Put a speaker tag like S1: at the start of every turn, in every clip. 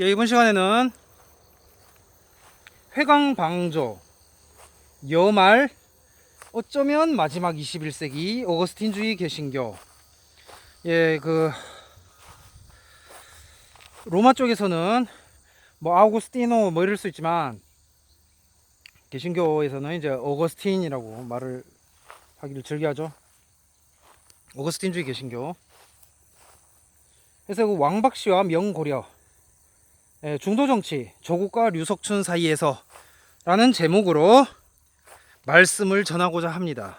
S1: 예, 이번 시간에는 회광방조 여말 어쩌면 마지막 21세기 어거스틴주의 개신교. 예, 로마 쪽에서는 뭐 아우구스티노 뭐 이럴 수 있지만 개신교에서는 이제 어거스틴이라고 말을 하기를 즐겨하죠. 어거스틴주의 개신교. 그래서 그 왕박씨와 명고려, 중도정치 조국과 류석춘 사이에서 라는 제목으로 말씀을 전하고자 합니다.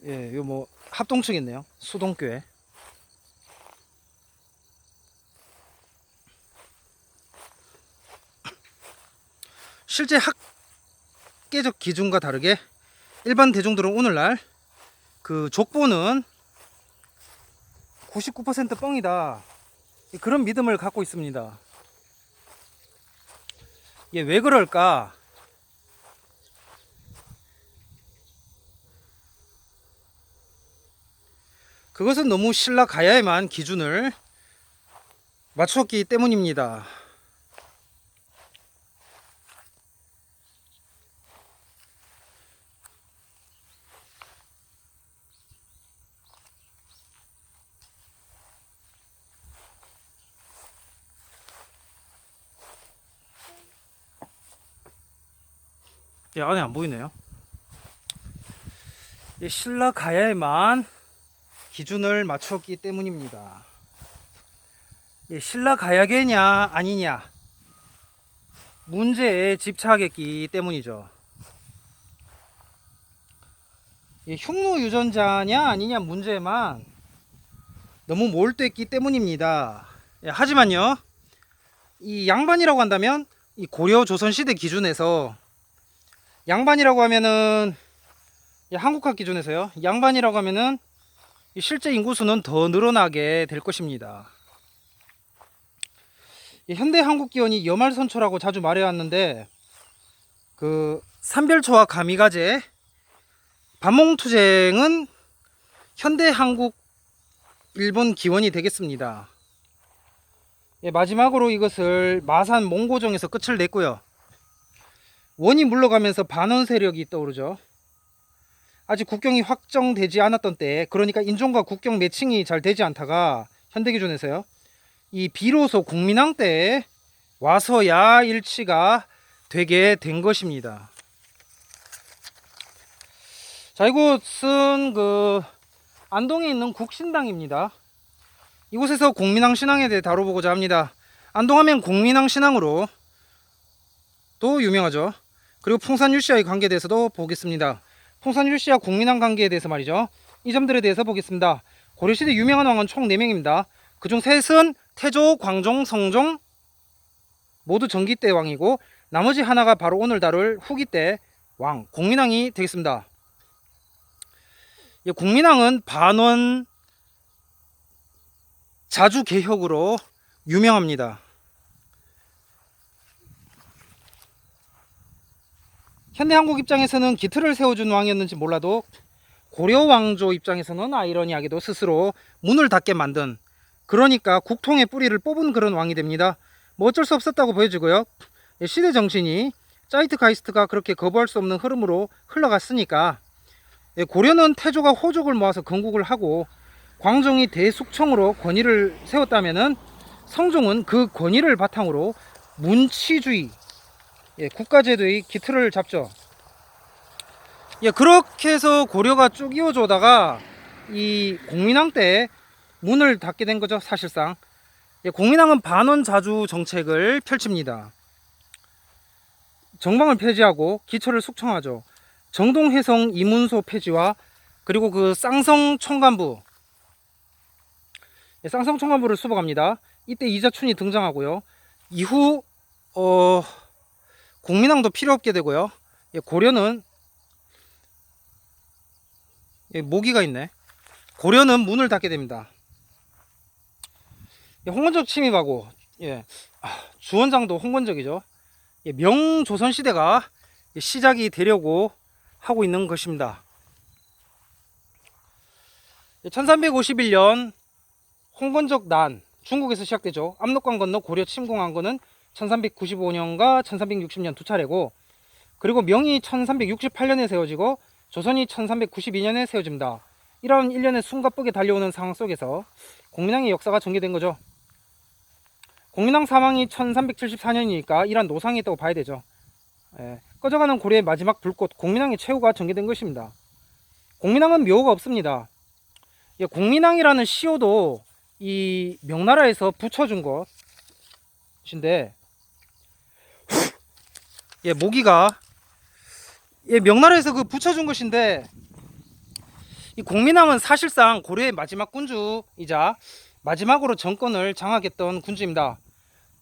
S1: 예, 이거 뭐 합동측이네요. 수동교회. 실제 학계적 기준과 다르게 일반 대중들은 오늘날 그 족보는 99% 뻥이다, 그런 믿음을 갖고 있습니다. 이게 왜 그럴까? 그것은 너무 신라 가야에만 기준을 맞췄기 때문입니다. 예, 안에 안 보이네요. 신라 가야에만 기준을 맞췄기 때문입니다. 신라 가야계냐 아니냐 문제에 집착했기 때문이죠. 흉노 유전자냐 아니냐 문제에만 너무 몰두했기 때문입니다. 하지만요, 이 양반이라고 한다면 이 고려 조선시대 기준에서 양반이라고 하면은, 한국학 기준에서요, 양반이라고 하면은 실제 인구수는 더 늘어나게 될 것입니다. 현대 한국기원이 여말선초라고 자주 말해왔는데, 그 삼별초와 가미가제 반몽투쟁은 현대 한국 일본 기원이 되겠습니다. 마지막으로 이것을 마산 몽고정에서 끝을 냈고요. 원이 물러가면서 반원 세력이 떠오르죠. 아직 국경이 확정되지 않았던 때, 그러니까 인종과 국경 매칭이 잘 되지 않다가 현대 기준에서요, 이 비로소 국민왕 때에 와서야 일치가 되게 된 것입니다. 자, 이곳은 안동에 있는 국신당입니다. 이곳에서 공민왕 신앙에 대해 다뤄보고자 합니다. 안동하면 공민왕 신앙으로 또 유명하죠. 그리고 풍산율씨와의 관계에 대해서도 보겠습니다. 풍산율씨와 공민왕 관계에 대해서 말이죠, 이 점들에 대해서 보겠습니다. 고려시대 유명한 왕은 총 4명입니다. 그중 셋은 태조, 광종, 성종 모두 전기때 왕이고, 나머지 하나가 바로 오늘 다룰 후기때 왕 공민왕이 되겠습니다. 공민왕은 반원 자주 개혁으로 유명합니다. 현대 한국 입장에서는 기틀을 세워준 왕이었는지 몰라도 고려 왕조 입장에서는 아이러니하게도 스스로 문을 닫게 만든, 그러니까 국통의 뿌리를 뽑은 그런 왕이 됩니다. 뭐 어쩔 수 없었다고 보여지고요. 시대 정신이 짜이트가이스트가 그렇게 거부할 수 없는 흐름으로 흘러갔으니까, 고려는 태조가 호족을 모아서 건국을 하고 광종이 대숙청으로 권위를 세웠다면은 성종은 그 권위를 바탕으로 문치주의, 국가제도의 기틀을 잡죠. 그렇게 해서 고려가 쭉 이어져 오다가 이 공민왕 때 문을 닫게 된 거죠, 사실상. 공민왕은 반원 자주 정책을 펼칩니다. 정방을 폐지하고 기초를 숙청하죠. 정동해성 이문소 폐지와 그리고 그 쌍성 총관부, 쌍성 총관부를 수복합니다. 이때 이자춘이 등장하고요. 이후 공민왕도 필요 없게 되고요. 고려는 모기가 있네. 고려는 문을 닫게 됩니다. 홍건적 침입하고, 주원장도 홍건적이죠. 명조선시대가 시작이 되려고 하고 있는 것입니다. 1351년 홍건적 난, 중국에서 시작되죠. 압록강 건너 고려 침공한 거는 1395년과 1360년 두 차례고, 그리고 명이 1368년에 세워지고 조선이 1392년에 세워집니다. 이런 일련의 숨가쁘게 달려오는 상황 속에서 공민왕의 역사가 전개된 거죠. 공민왕 사망이 1374년이니까 이런 노상이 있다고 봐야 되죠. 꺼져가는 고려의 마지막 불꽃 공민왕의 최후가 전개된 것입니다. 공민왕은 묘가 없습니다. 공민왕이라는 시호도 이 명나라에서 붙여준 것인데, 모기가 명나라에서 그 붙여준 것인데, 이 공민왕은 사실상 고려의 마지막 군주이자 마지막으로 정권을 장악했던 군주입니다.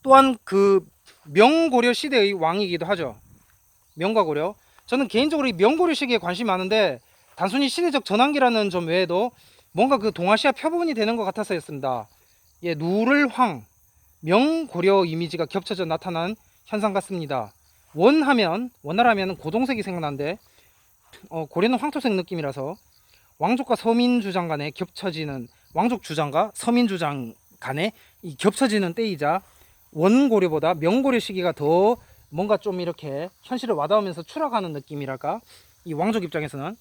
S1: 또한 그 명고려 시대의 왕이기도 하죠. 명과 고려. 저는 개인적으로 이 명고려 시기에 관심이 많은데, 단순히 시대적 전환기라는 점 외에도 뭔가 그 동아시아 표본이 되는 것 같아서였습니다. 누를 황, 명고려 이미지가 겹쳐져 나타난 현상 같습니다. 원나라하면 고동색이 생각나는데, 고려는 황토색 느낌이라서 왕족과 서민주장 간에 겹쳐지는, 왕족 주장과 서민주장 간에 이 겹쳐지는 때이자 원고려보다 명고려 시기가 더 뭔가 좀 이렇게 현실을 와닿으면서 추락하는 느낌이랄까, 이 왕족 입장에서는.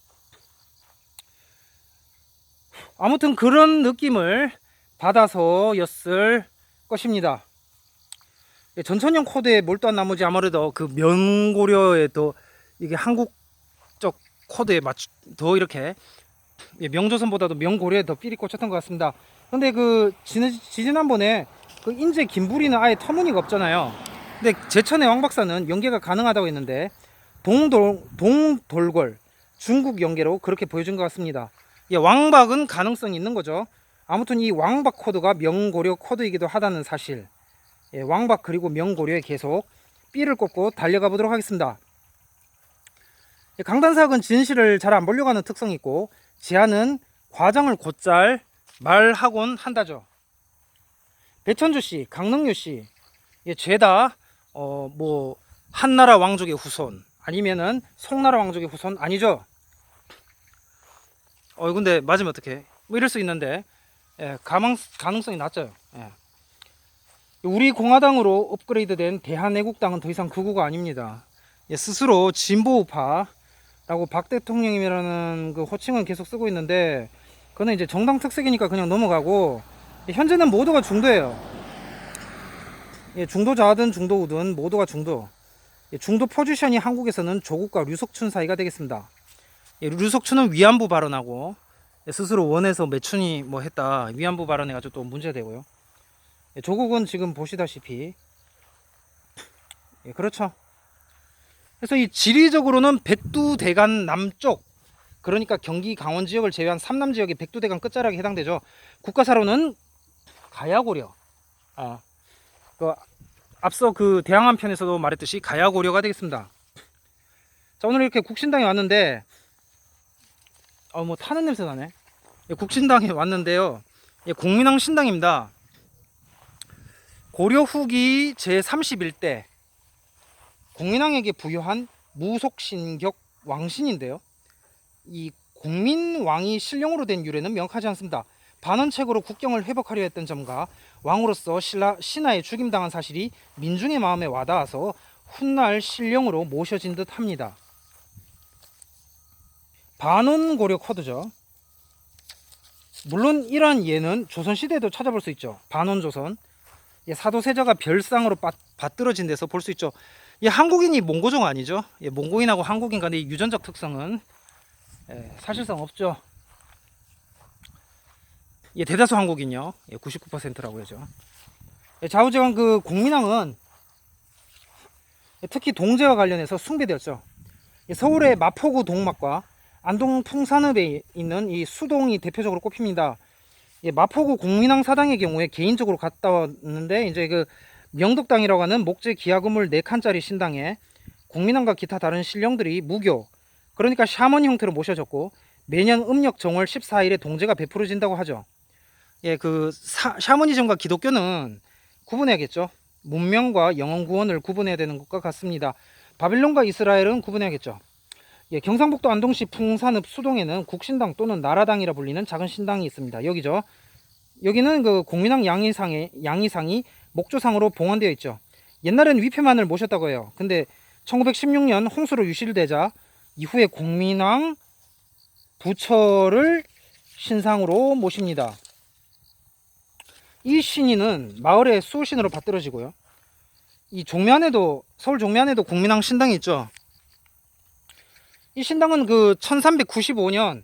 S1: 아무튼 그런 느낌을 받아서였을 것입니다. 전천년 코드에 몰두한 나머지 아무래도 그 명고려에 더 이게 한국적 코드에 더 이렇게 명조선보다도 명고려에 더 삘이 꽂혔던 것 같습니다. 근데 그 지지난번에 그 인제 김부리는 아예 터무니가 없잖아요. 근데 제천의 왕박사는 연계가 가능하다고 했는데, 동돌골 중국 연계로 그렇게 보여준 것 같습니다. 왕박은 가능성이 있는 거죠. 아무튼 이 왕박 코드가 명고려 코드이기도 하다는 사실, 왕박 그리고 명고려에 계속 삐를 꽂고 달려가 보도록 하겠습니다. 강단사학은 진실을 잘 안 보려고 하는 특성이 있고, 제안은 과정을 곧잘 말하곤 한다죠. 배천주씨, 강릉유씨, 죄다 뭐 한나라 왕족의 후손 아니면은 송나라 왕족의 후손 아니죠. 근데 맞으면 어떡해, 뭐 이럴 수 있는데, 가능성이 낮죠. 우리 공화당으로 업그레이드된 대한애국당은 더 이상 극우가 아닙니다. 스스로 진보우파라고 박 대통령이라는 그 호칭은 계속 쓰고 있는데, 그거는 이제 정당 특색이니까 그냥 넘어가고, 현재는 모두가 중도예요. 중도자든 중도우든 모두가 중도. 중도 포지션이 한국에서는 조국과 류석춘 사이가 되겠습니다. 류석춘은 위안부 발언하고 스스로 원해서 매춘이 뭐 했다, 위안부 발언해가지고 또 문제되고요. 조국은 지금 보시다시피 그렇죠. 그래서 이 지리적으로는 백두대간 남쪽, 그러니까 경기 강원 지역을 제외한 삼남 지역이 백두대간 끝자락에 해당되죠. 국가사로는 가야고려. 앞서 그 대항한 편에서도 말했듯이 가야고려가 되겠습니다. 자, 오늘 이렇게 국신당에 왔는데, 뭐 타는 냄새 나네. 국신당에 왔는데요, 공민왕 신당입니다. 고려 후기 제31대 공민왕에게 부여한 무속신격 왕신인데요, 이 공민왕이 신령으로 된 유래는 명확하지 않습니다. 반원책으로 국경을 회복하려 했던 점과 왕으로서 신하에 죽임당한 사실이 민중의 마음에 와닿아서 훗날 신령으로 모셔진 듯 합니다. 반원고려 코드죠. 물론 이러한 예는 조선시대에도 찾아볼 수 있죠. 반원조선, 사도세자가 별상으로 받들어진 데서 볼 수 있죠. 한국인이 몽고종 아니죠. 몽고인하고 한국인 간의 유전적 특성은 사실상 없죠. 대다수 한국인요, 99%라고 하죠. 좌우지간 그 공민왕은 특히 동제와 관련해서 숭배되었죠. 서울의 마포구 동막과 안동 풍산읍에 있는 이 수동이 대표적으로 꼽힙니다. 마포구 공민왕 사당의 경우에 개인적으로 갔다 왔는데, 이제 그 명덕당이라고 하는 목재 기하금을 4칸짜리 신당에 공민왕과 기타 다른 신령들이 무교, 그러니까 샤먼 형태로 모셔졌고, 매년 음력 정월 14일에 동제가 베풀어진다고 하죠. 그 샤머니즘과 기독교는 구분해야겠죠. 문명과 영혼 구원을 구분해야 되는 것과 같습니다. 바빌론과 이스라엘은 구분해야겠죠. 경상북도 안동시 풍산읍 수동에는 국신당 또는 나라당이라 불리는 작은 신당이 있습니다. 여기죠. 여기는 그 공민왕 양이상이 목조상으로 봉헌되어 있죠. 옛날엔 위패만을 모셨다고 해요. 근데 1916년 홍수로 유실되자 이후에 공민왕 부처를 신상으로 모십니다. 이 신인은 마을의 수호신으로 받들어지고요. 이 종면에도, 서울 종면에도 공민왕 신당이 있죠. 이 신당은 그 1395년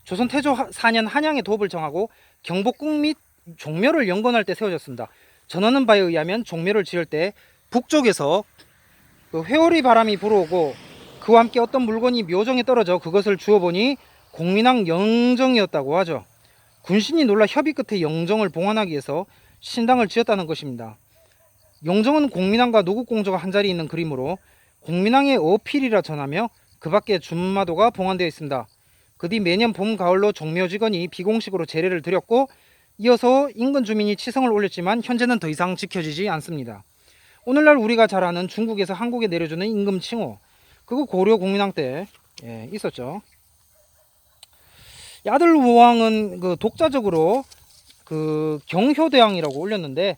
S1: 조선 태조 4년 한양의 도읍을 정하고 경복궁 및 종묘를 연건할 때 세워졌습니다. 전하는 바에 의하면 종묘를 지을 때 북쪽에서 그 회오리 바람이 불어오고 그와 함께 어떤 물건이 묘정에 떨어져 그것을 주워보니 공민왕 영정이었다고 하죠. 군신이 놀라 협의 끝에 영정을 봉헌하기 위해서 신당을 지었다는 것입니다. 영정은 공민왕과 노국공조가 한자리에 있는 그림으로 공민왕의 어필이라 전하며 그 밖에 준마도가 봉헌되어 있습니다. 그 뒤 매년 봄, 가을로 종묘 직원이 비공식으로 제례를 드렸고 이어서 인근 주민이 치성을 올렸지만 현재는 더 이상 지켜지지 않습니다. 오늘날 우리가 잘 아는 중국에서 한국에 내려주는 임금 칭호, 그거 고려 공민왕 때 있었죠. 아들 우왕은 그 독자적으로 그 경효대왕이라고 올렸는데,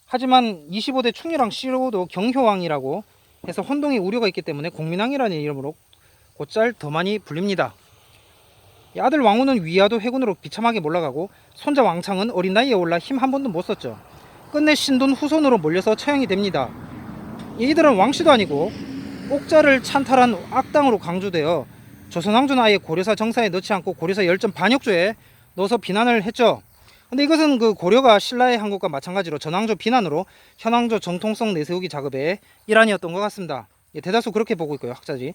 S1: 하지만 25대 충렬왕 시로도 경효왕이라고 해서 혼동의 우려가 있기 때문에 공민왕이라는 이름으로 곧잘 더 많이 불립니다. 아들 왕후는 위화도 회군으로 비참하게 몰락하고 손자 왕창은 어린 나이에 올라 힘 한 번도 못 썼죠. 끝내 신돈 후손으로 몰려서 처형이 됩니다. 이들은 왕씨도 아니고 옥자를 찬탈한 악당으로 강조되어 조선왕조는 아예 고려사 정사에 넣지 않고 고려사 열전 반역죄에 넣어서 비난을 했죠. 근데 이것은 그 고려가 신라에 한 것과 마찬가지로 전왕조 비난으로 현왕조 정통성 내세우기 작업의 일환이었던 것 같습니다. 대다수 그렇게 보고 있고요, 학자들이.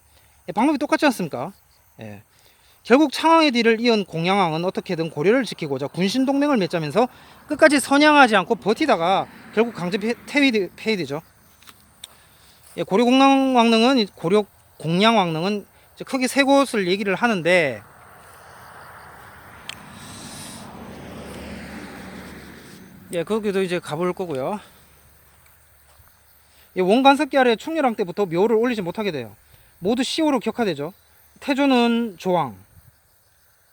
S1: 방법이 똑같지 않습니까? 결국 창왕의 뒤를 이은 공양왕은 어떻게든 고려를 지키고자 군신동맹을 맺자면서 끝까지 선양하지 않고 버티다가 결국 강제 폐위되죠. 고려 공양왕릉은 크게 세 곳을 얘기를 하는데, 거기도 이제 가볼 거고요. 원간섭기 아래 충렬왕 때부터 묘를 올리지 못하게 돼요. 모두 시호로 격하되죠. 태조는 조왕,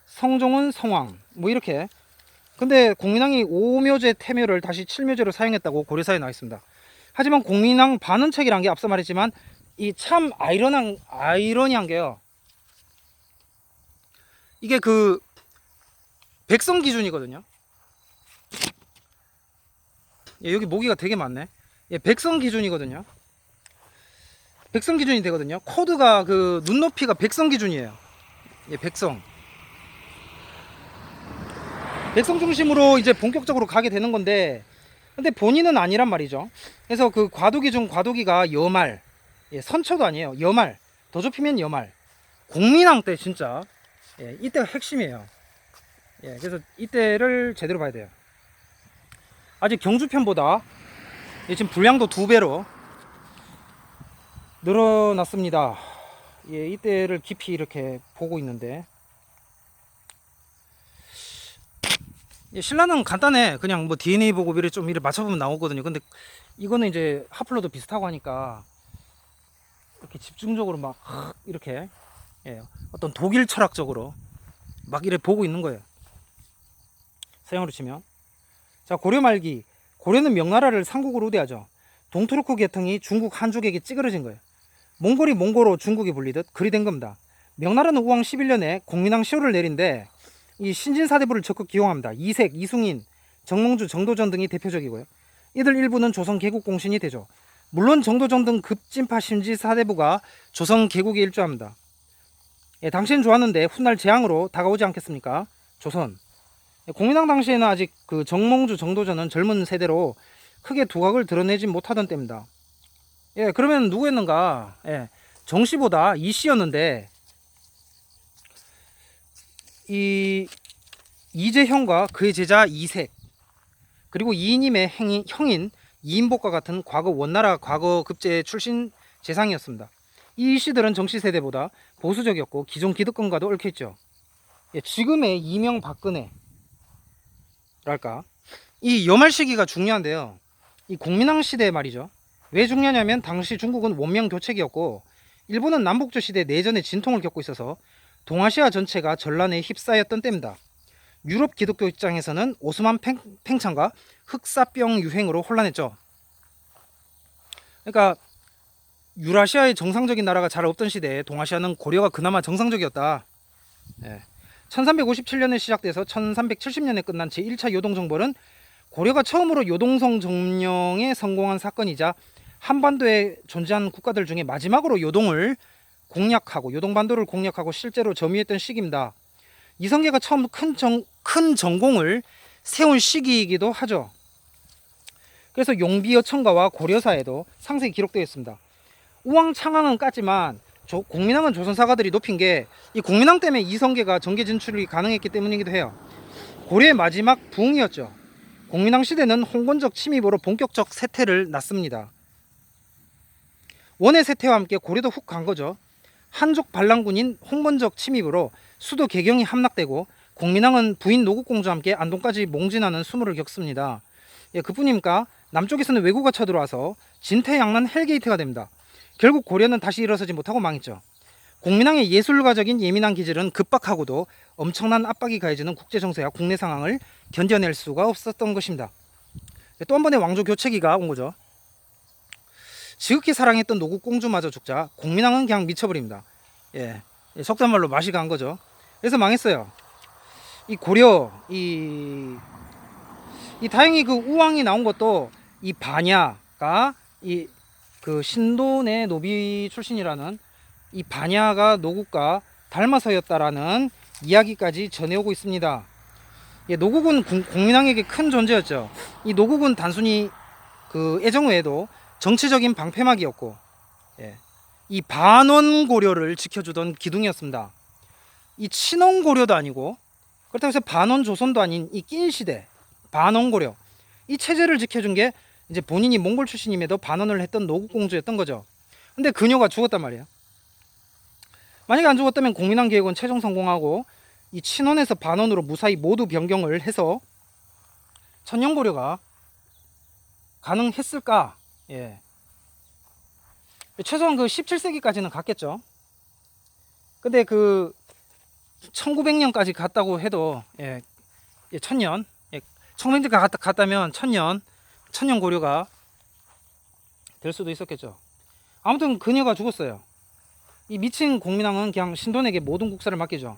S1: 성종은 성왕, 뭐 이렇게. 근데 공민왕이 5묘제 태묘를 다시 7묘제로 사용했다고 고려사에 나와 있습니다. 하지만 공민왕 반원책이란 게 앞서 말했지만 이 참 아이러니한 게요, 이게 그 백성 기준이거든요. 여기 모기가 되게 많네. 백성 기준이거든요. 백성 기준이 되거든요. 코드가 그 눈높이가 백성 기준이에요. 백성 중심으로 이제 본격적으로 가게 되는 건데, 근데 본인은 아니란 말이죠. 그래서 그 과도기 중 과도기가 여말, 선처도 아니에요. 여말, 더 좁히면 여말. 공민왕 때 진짜 이때가 핵심이에요. 그래서 이때를 제대로 봐야 돼요. 아직 경주편보다 지금 분량도 2배로 늘어났습니다. 이때를 깊이 이렇게 보고 있는데, 신라는 간단해. 그냥 뭐 DNA 보고 미래 좀 이렇게 맞춰보면 나오거든요. 근데 이거는 이제 하플러도 비슷하고 하니까 이렇게 집중적으로 막 이렇게 어떤 독일 철학적으로 막 이렇게 보고 있는 거예요. 서양으로 치면. 자, 고려 말기. 고려는 명나라를 삼국으로 우대하죠. 동토르크 계통이 중국 한족에게 찌그러진 거예요. 몽골이 몽고로 중국이 불리듯 그리 된 겁니다. 명나라는 우왕 11년에 공민왕 시호를 내린데 이 신진사대부를 적극 기용합니다. 이색, 이숭인, 정몽주, 정도전 등이 대표적이고요. 이들 일부는 조선 개국 공신이 되죠. 물론 정도전 등 급진파 신진사대부가 조선 개국에 일조합니다. 당시엔 좋았는데 훗날 재앙으로 다가오지 않겠습니까? 조선. 공민왕 당시에는 아직 그 정몽주, 정도전은 젊은 세대로 크게 두각을 드러내지 못하던 때입니다. 그러면 누구였는가? 정씨보다 이씨였는데, 이 이재형과 그의 제자 이색, 그리고 이인임의 형인 이인복과 같은 과거 원나라 과거 급제 출신 재상이었습니다. 이 이씨들은 정씨 세대보다 보수적이었고 기존 기득권과도 얽혀있죠. 지금의 이명박근혜 랄까, 이 여말 시기가 중요한데요. 이 공민왕 시대 말이죠. 왜 중요하냐면 당시 중국은 원명 교책이었고 일본은 남북조 시대 내전의 진통을 겪고 있어서 동아시아 전체가 전란에 휩싸였던 때입니다. 유럽 기독교 입장에서는 오스만 팽창과 흑사병 유행으로 혼란했죠. 그러니까 유라시아의 정상적인 나라가 잘 없던 시대에 동아시아는 고려가 그나마 정상적이었다. 1357년에 시작돼서 1370년에 끝난 제1차 요동정벌은 고려가 처음으로 요동성 점령에 성공한 사건이자 한반도에 존재한 국가들 중에 마지막으로 요동을 공략하고 요동반도를 공략하고 실제로 점유했던 시기입니다. 이성계가 처음 큰 전공을 세운 시기이기도 하죠. 그래서 용비어 청가와 고려사에도 상세히 기록되어 있습니다. 우왕창왕은 깠지만 공민왕은 조선사가들이 높인 게 이 공민왕 때문에 이성계가 정계 진출이 가능했기 때문이기도 해요. 고려의 마지막 부흥이었죠. 공민왕 시대는 홍건적 침입으로 본격적 쇠퇴를 낳습니다. 원의 쇠퇴와 함께 고려도 훅 간 거죠. 한족 반란군인 홍건적 침입으로 수도 개경이 함락되고 공민왕은 부인 노국공주와 함께 안동까지 몽진하는 수모를 겪습니다. 그뿐입니까? 남쪽에서는 왜구가 쳐들어와서 진퇴양난 헬게이트가 됩니다. 결국 고려는 다시 일어서지 못하고 망했죠. 공민왕의 예술가적인 예민한 기질은 급박하고도 엄청난 압박이 가해지는 국제정세와 국내 상황을 견뎌낼 수가 없었던 것입니다. 또 한 번의 왕조 교체기가 온 거죠. 지극히 사랑했던 노국공주마저 죽자 공민왕은 그냥 미쳐버립니다. 속단말로 맛이 간 거죠. 그래서 망했어요. 이 고려, 이 다행히 그 우왕이 나온 것도 이 반야가 그 신돈의 노비 출신이라는 이 반야가 노국과 닮아서였다라는 이야기까지 전해오고 있습니다. 노국은 공민왕에게 큰 존재였죠. 이 노국은 단순히 그 애정 외에도 정치적인 방패막이었고, 이 반원고려를 지켜주던 기둥이었습니다. 이 친원고려도 아니고 그렇다고 해서 반원조선도 아닌 이 낀 시대 반원고려, 이 체제를 지켜준 게 이제 본인이 몽골 출신임에도 반원을 했던 노국공주였던 거죠. 근데 그녀가 죽었단 말이에요. 만약에 안 죽었다면 공민왕 계획은 최종 성공하고 이 친원에서 반원으로 무사히 모두 변경을 해서 천년고려가 가능했을까? 최소한 그 17세기까지는 갔겠죠. 근데 그 1900년까지 갔다고 해도 천년, 1900년까지 갔다면 천년 고려가 될 수도 있었겠죠. 아무튼 그녀가 죽었어요. 이 미친 공민왕은 그냥 신돈에게 모든 국사를 맡기죠.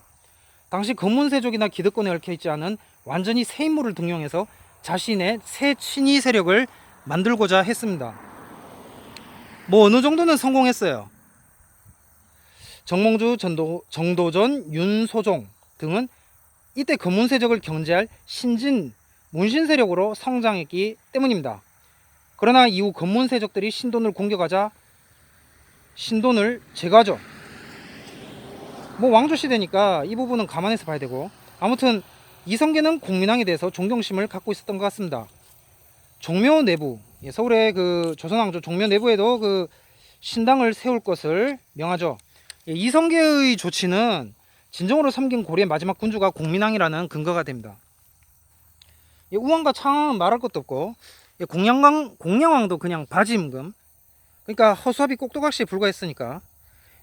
S1: 당시 검문세족이나 기득권에 얽혀있지 않은 완전히 새 인물을 등용해서 자신의 새 친위 세력을 만들고자 했습니다. 뭐 어느 정도는 성공했어요. 정몽주, 정도전, 윤소종 등은 이때 검문세족을 견제할 문신 세력으로 성장했기 때문입니다. 그러나 이후 검문세족들이 신돈을 공격하자 신돈을 제거하죠. 뭐 왕조시대니까 이 부분은 감안해서 봐야 되고, 아무튼 이성계는 공민왕에 대해서 존경심을 갖고 있었던 것 같습니다. 종묘 내부, 서울의 그 조선왕조 종묘 내부에도 그 신당을 세울 것을 명하죠. 이성계의 조치는 진정으로 섬긴 고려의 마지막 군주가 공민왕이라는 근거가 됩니다. 우왕과 창왕은 말할 것도 없고, 공양왕도 그냥 바지임금, 그러니까 허수아비 꼭두각시에 불과했으니까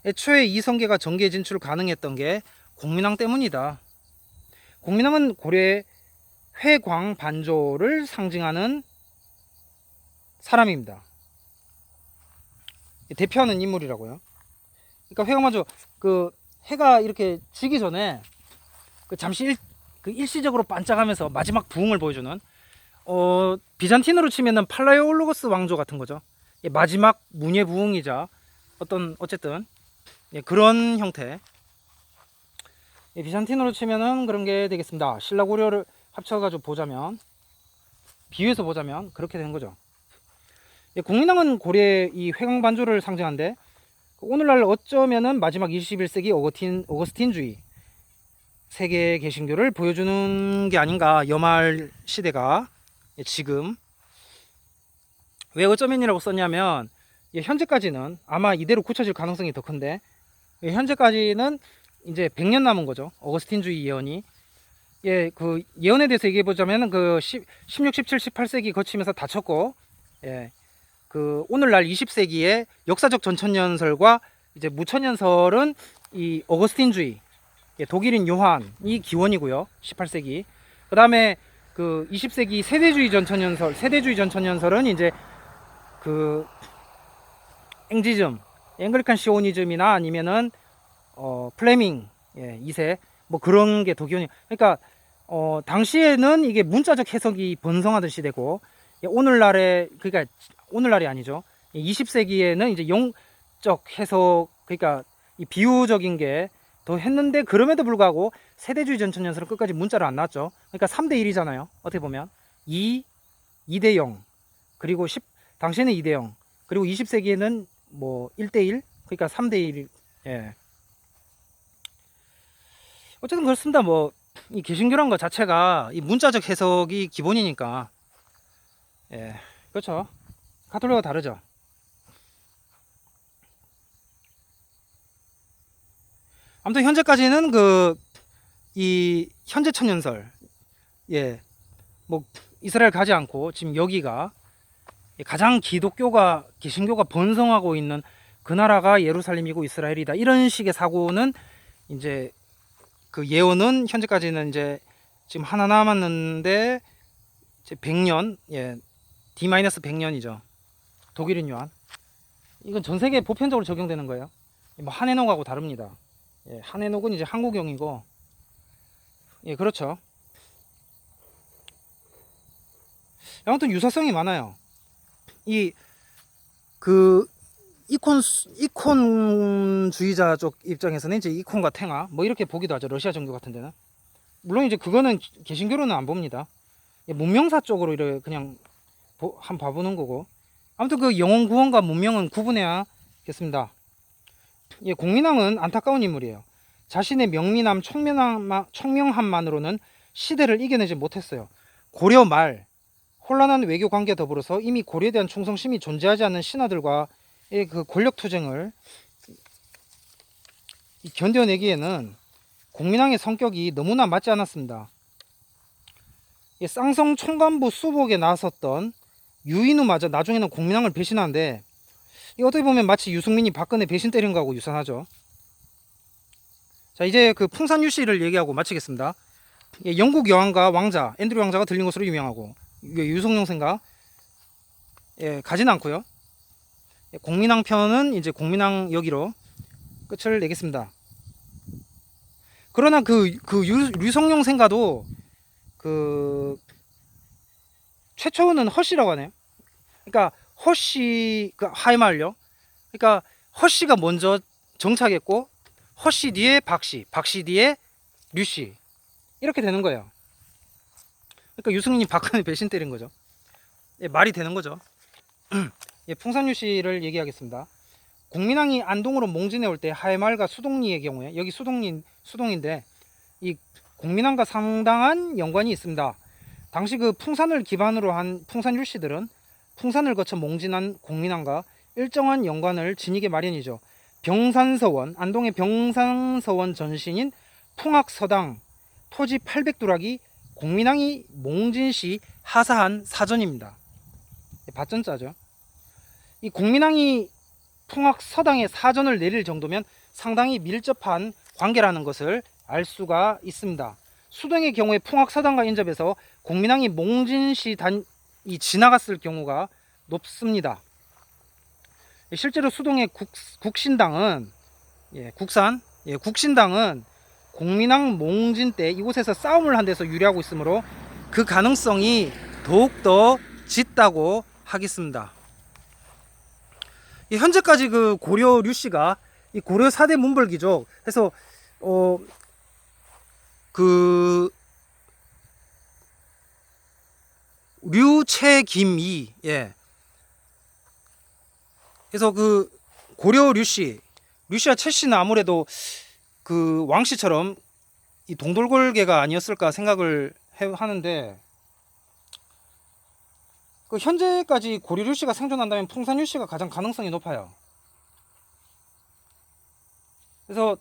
S1: 애초에 이성계가 정계 진출 가능했던 게 공민왕 때문이다. 공민왕은 고려의 회광반조를 상징하는 사람입니다. 대표하는 인물이라고요. 그러니까 회광반조, 그 해가 이렇게 지기 전에 그 잠시 일시적으로 반짝하면서 마지막 부흥을 보여주는, 비잔틴으로 치면은 팔라이올로거스 왕조 같은 거죠. 마지막 문예 부흥이자 어쨌든 그런 형태. 비잔틴으로 치면은 그런 게 되겠습니다. 신라 고려를 합쳐가지고 보자면, 비유해서 보자면 그렇게 되는 거죠. 공민왕은 고려의 이 회광반조를 상징하는데, 오늘날 어쩌면은 마지막 21세기 어거스틴주의 세계 개신교를 보여주는 게 아닌가. 여말 시대가 지금 왜 어쩌면이라고 썼냐면, 현재까지는 아마 이대로 굳혀질 가능성이 더 큰데, 현재까지는 이제 100년 남은 거죠. 어거스틴주의 예언이. 그 예언에 대해서 얘기해 보자면 그 16, 17, 18세기 거치면서 다쳤고, 그 오늘날 20세기의 역사적 전천년설과 이제 무천년설은 이 어거스틴주의, 독일인 요한이 기원이고요. 18세기. 그 다음에 그 20세기 세대주의 전천연설은 이제 그 앵지즘, 앵글리칸 시오니즘이나 아니면은 플레밍 2세 뭐 그런 게 더 기원이. 그러니까 당시에는 이게 문자적 해석이 번성하던 시대고, 그러니까 오늘날이 아니죠. 20세기에는 이제 영적 해석, 그러니까 이 비유적인 게 더 했는데, 그럼에도 불구하고 세대주의 전천연설은 끝까지 문자를 안 놨죠. 그러니까 3대 1이잖아요. 어떻게 보면 2대 0, 그리고 당시에는 2대 0, 그리고 20세기에는 뭐 1대 1, 그러니까 3대 1. 예. 어쨌든 그렇습니다. 뭐 이 개신교란 것 자체가 이 문자적 해석이 기본이니까. 예, 그렇죠. 가톨릭과 다르죠. 아무튼 현재까지는 이 현재 천연설, 뭐 이스라엘 가지 않고 지금 여기가 가장 개신교가 번성하고 있는 그 나라가 예루살렘이고 이스라엘이다, 이런 식의 사고는 이제 그 예언은 현재까지는 이제 지금 하나 남았는데, 이제 100년, D-100년이죠. 독일인 요한. 이건 전 세계에 보편적으로 적용되는 거예요. 뭐 한해녹하고 다릅니다. 한해녹은 이제 한국용이고, 그렇죠. 아무튼 유사성이 많아요. 이콘주의자 쪽 입장에서는 이제 이콘과 탱화 뭐 이렇게 보기도 하죠. 러시아 종교 같은 데는. 물론 이제 그거는 개신교로는 안 봅니다. 문명사 쪽으로 이렇게 그냥 한 봐보는 거고. 아무튼 그 영혼 구원과 문명은 구분해야겠습니다. 공민왕은 안타까운 인물이에요. 자신의 명민함, 청명함만으로는 시대를 이겨내지 못했어요. 고려 말 혼란한 외교 관계에 더불어서 이미 고려에 대한 충성심이 존재하지 않는 신하들과의 그 권력 투쟁을 견뎌내기에는 공민왕의 성격이 너무나 맞지 않았습니다. 쌍성 총관부 수복에 나섰던 유인우마저 나중에는 공민왕을 배신하는데, 어떻게 보면 마치 유승민이 박근혜 배신 때린 거하고 유사하죠. 자, 이제 그 풍산유씨를 얘기하고 마치겠습니다. 영국 여왕과 왕자 앤드류 왕자가 들린 것으로 유명하고, 유성룡 생각 가지는 않고요. 공민왕 편은 이제 공민왕 여기로 끝을 내겠습니다. 그러나 류성룡 생가도 최초는 허씨라고 하네요. 그러니까 허씨, 하이말요. 그러니까 허씨가 먼저 정착했고, 허씨 뒤에 박씨, 박씨 뒤에 류씨, 이렇게 되는 거예요. 그러니까 유승민이 박근혜 배신 때린 거죠. 말이 되는 거죠. 풍산유씨를 얘기하겠습니다. 공민왕이 안동으로 몽진해 올 때 하이말과 수동리의 경우에, 여기 수동인데 이 공민왕과 상당한 연관이 있습니다. 당시 그 풍산을 기반으로 한 풍산유씨들은 풍산을 거쳐 몽진한 공민왕과 일정한 연관을 지니게 마련이죠. 안동의 병산서원 전신인 풍악서당 토지 800두락이 공민왕이 몽진 시 하사한 사전입니다. 밭전자죠. 이 공민왕이 풍악서당에 사전을 내릴 정도면 상당히 밀접한 관계라는 것을 알 수가 있습니다. 수동의 경우에 풍악서당과 인접해서 공민왕이 몽진시 지나갔을 경우가 높습니다. 실제로 수동의 국신당은 국신당은 공민왕 몽진 때 이곳에서 싸움을 한 데서 유래하고 있으므로 그 가능성이 더욱더 짙다고 하겠습니다. 현재까지 그 고려 류씨가 이 고려 4대 문벌귀족 해서 류채김이, 그래서 그 고려 류씨와 채씨는 아무래도 그 왕씨처럼 이 동돌골계가 아니었을까 생각을 하는데, 그 현재까지 고려 류씨가 생존한다면 풍산 류씨가 가장 가능성이 높아요. 그래서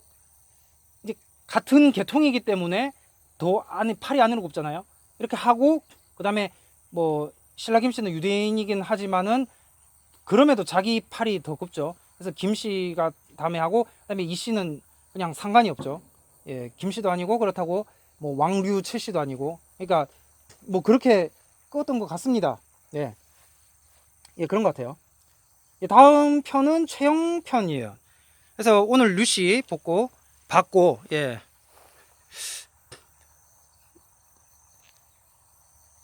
S1: 이제 같은 계통이기 때문에 더 팔이 안으로 굽잖아요. 이렇게 하고, 그 다음에 뭐 신라 김씨는 유대인이긴 하지만은 그럼에도 자기 팔이 더 굽죠. 그래서 김씨가 다음에 하고, 그다음에 이씨는 그냥 상관이 없죠. 김씨도 아니고, 그렇다고 뭐 왕류 채씨도 아니고, 그러니까 뭐 그렇게 껐던 것 같습니다. 예, 예 그런 것 같아요. 예, 다음 편은 최영 편이에요. 그래서 오늘 류씨 받고 예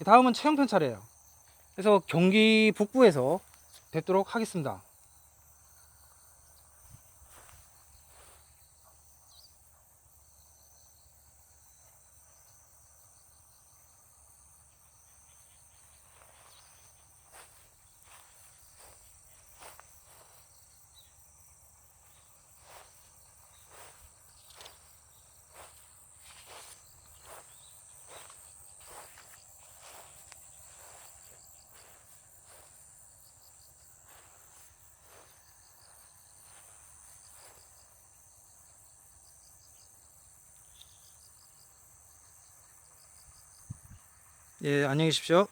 S1: 다음은 최영 편 차례예요. 그래서 경기 북부에서 뵙도록 하겠습니다. 예, 안녕히 계십시오.